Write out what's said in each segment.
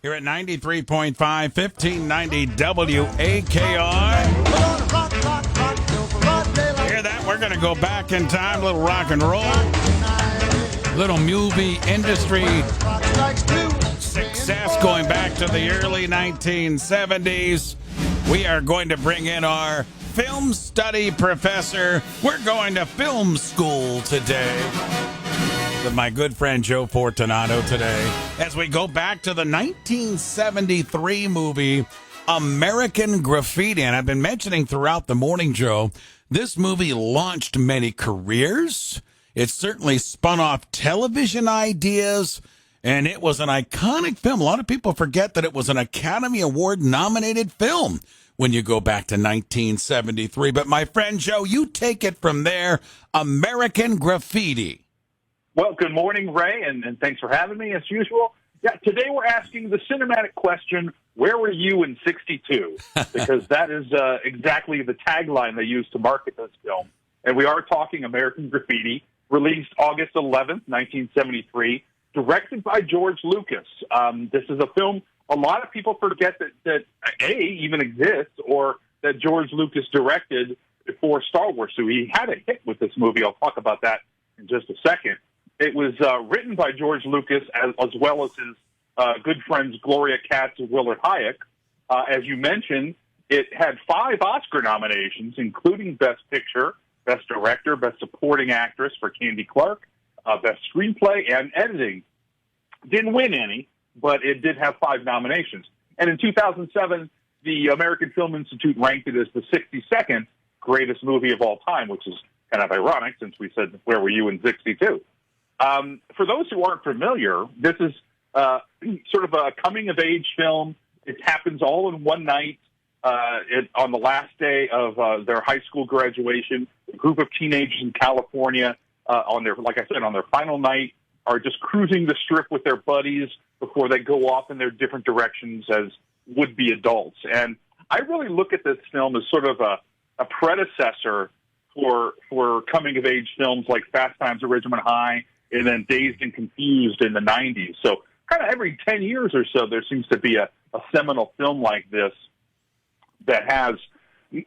Here at 93.5, 1590 WAKR. Hear that? We're going to go back in time, a little rock and roll, little movie industry success going back to the early 1970s. We are going to bring in our film study professor. We're going to film school today with my good friend Joe Fortunato today as we go back to the 1973 movie American Graffiti. And I've been mentioning throughout the morning, Joe, this movie launched many careers. It certainly spun off television ideas, and it was an iconic film. A lot of people forget that it was an Academy Award nominated film when you go back to 1973. But my friend Joe, you take it from there. American Graffiti. Well, good morning, Ray, and thanks for having me, as usual. Yeah, today we're asking the cinematic question, where were you in 62? Because that is exactly the tagline they used to market this film. And we are talking American Graffiti, released August 11th, 1973, directed by George Lucas. This is a film a lot of people forget that A, even exists, or that George Lucas directed before Star Wars. So he had a hit with this movie. I'll talk about that in just a second. It was written by George Lucas as well as his good friends Gloria Katz and Willard Hayek. As you mentioned, it had 5 Oscar nominations, including Best Picture, Best Director, Best Supporting Actress for Candy Clark, Best Screenplay, and Editing. Didn't win any, but it did have 5 nominations. And in 2007, the American Film Institute ranked it as the 62nd greatest movie of all time, which is kind of ironic since we said, where were you in 62? For those who aren't familiar, this is sort of a coming-of-age film. It happens all in one night on the last day of their high school graduation. A group of teenagers in California, on their final night, are just cruising the strip with their buddies before they go off in their different directions as would-be adults. And I really look at this film as sort of a predecessor for coming-of-age films like Fast Times at Ridgemont High and then Dazed and Confused in the 90s. So kind of every 10 years or so, there seems to be a seminal film like this that has, a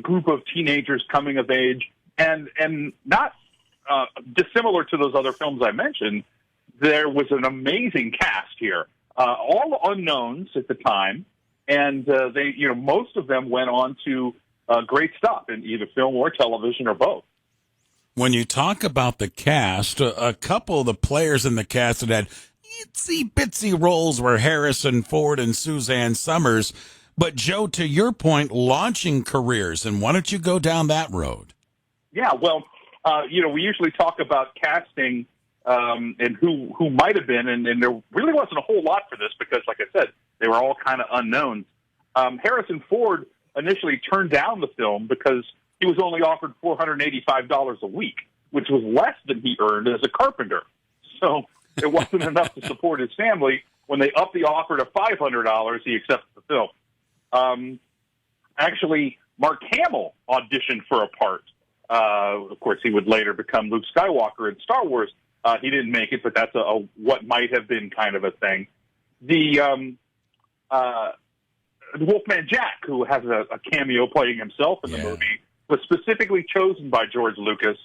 group of teenagers coming of age, and not dissimilar to those other films I mentioned. There was an amazing cast here, all unknowns at the time, and most of them went on to great stuff in either film or television or both. When you talk about the cast, a couple of the players in the cast that had itsy-bitsy roles were Harrison Ford and Suzanne Summers. But, Joe, to your point, launching careers, and why don't you go down that road? Yeah, well, we usually talk about casting and who might have been, and there really wasn't a whole lot for this because, like I said, they were all kind of unknowns. Harrison Ford initially turned down the film because he was only offered $485 a week, which was less than he earned as a carpenter. So it wasn't enough to support his family. When they upped the offer to $500, he accepted the film. Actually, Mark Hamill auditioned for a part. Of course, he would later become Luke Skywalker in Star Wars. He didn't make it, but that's a what might have been kind of a thing. The Wolfman Jack, who has a cameo playing himself in the movie, was specifically chosen by George Lucas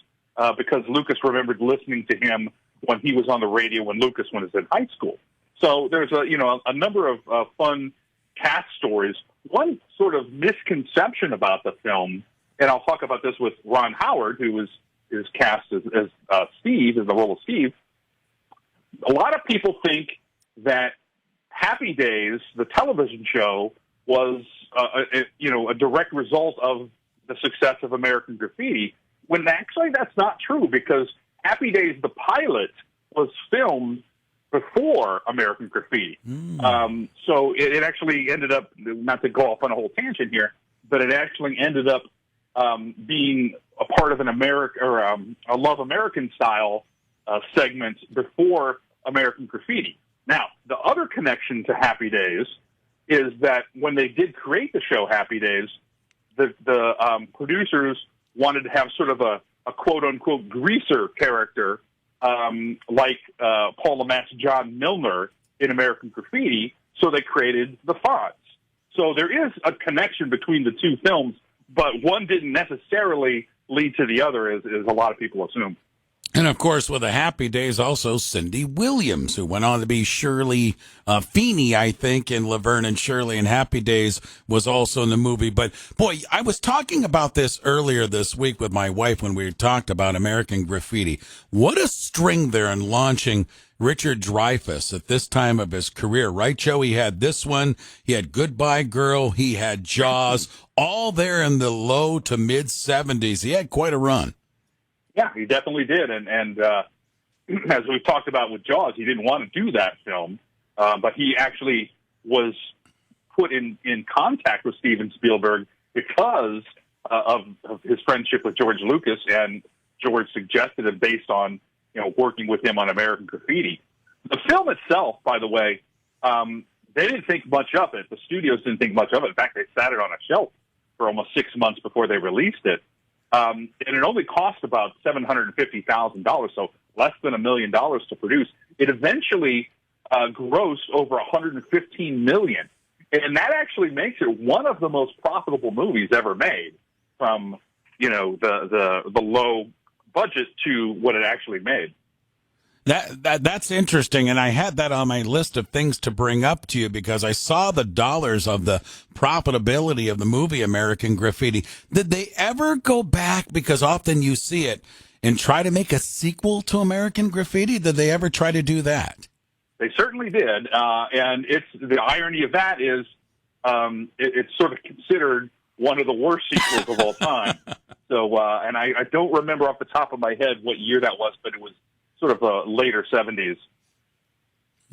because Lucas remembered listening to him when he was on the radio when Lucas was in high school. So there's a number of fun cast stories. One sort of misconception about the film, and I'll talk about this with Ron Howard, who is cast as Steve, in the role of Steve. A lot of people think that Happy Days, the television show, was a direct result of the success of American Graffiti, when actually that's not true, because Happy Days, the pilot, was filmed before American Graffiti. So it actually ended up, not to go off on a whole tangent here, but it actually ended up being a part of an a Love American style segment before American Graffiti. Now, the other connection to Happy Days is that when they did create the show Happy Days, the producers wanted to have sort of a quote-unquote greaser character like Paul Lamatt's John Milner in American Graffiti, so they created the fonts. So there is a connection between the two films, but one didn't necessarily lead to the other, as a lot of people assume. And, of course, with the Happy Days, also Cindy Williams, who went on to be Shirley Feeney, I think, in Laverne and Shirley, and Happy Days was also in the movie. But, boy, I was talking about this earlier this week with my wife when we talked about American Graffiti. What a string there in launching Richard Dreyfuss at this time of his career, right, Joe? He had this one, he had Goodbye Girl, he had Jaws, all there in the low to mid-70s. He had quite a run. Yeah, he definitely did. And as we've talked about with Jaws, he didn't want to do that film, but he actually was put in contact with Steven Spielberg because of his friendship with George Lucas, and George suggested it based on working with him on American Graffiti. The film itself, by the way, they didn't think much of it. The studios didn't think much of it. In fact, they sat it on a shelf for almost 6 months before they released it. And it only cost about $750,000, so less than $1 million to produce. It eventually grossed over $115 million, and that actually makes it one of the most profitable movies ever made. From the low budget to what it actually made. That's interesting, and I had that on my list of things to bring up to you because I saw the dollars of the profitability of the movie American Graffiti. Did they ever go back, because often you see it, and try to make a sequel to American Graffiti? Did they ever try to do that? They certainly did, and it's the irony of that is it's sort of considered one of the worst sequels of all time. So, and I don't remember off the top of my head what year that was, but it was sort of later 70s.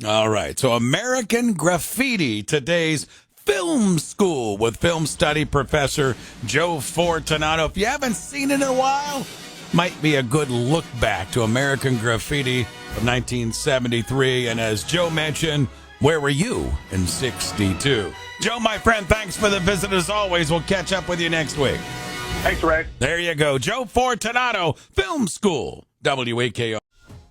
All right. So American Graffiti, today's film school with film study professor Joe Fortunato. If you haven't seen it in a while, might be a good look back to American Graffiti of 1973. And as Joe mentioned, where were you in 62? Joe, my friend, thanks for the visit as always. We'll catch up with you next week. Thanks, Ray. There you go. Joe Fortunato, Film School, WAKR.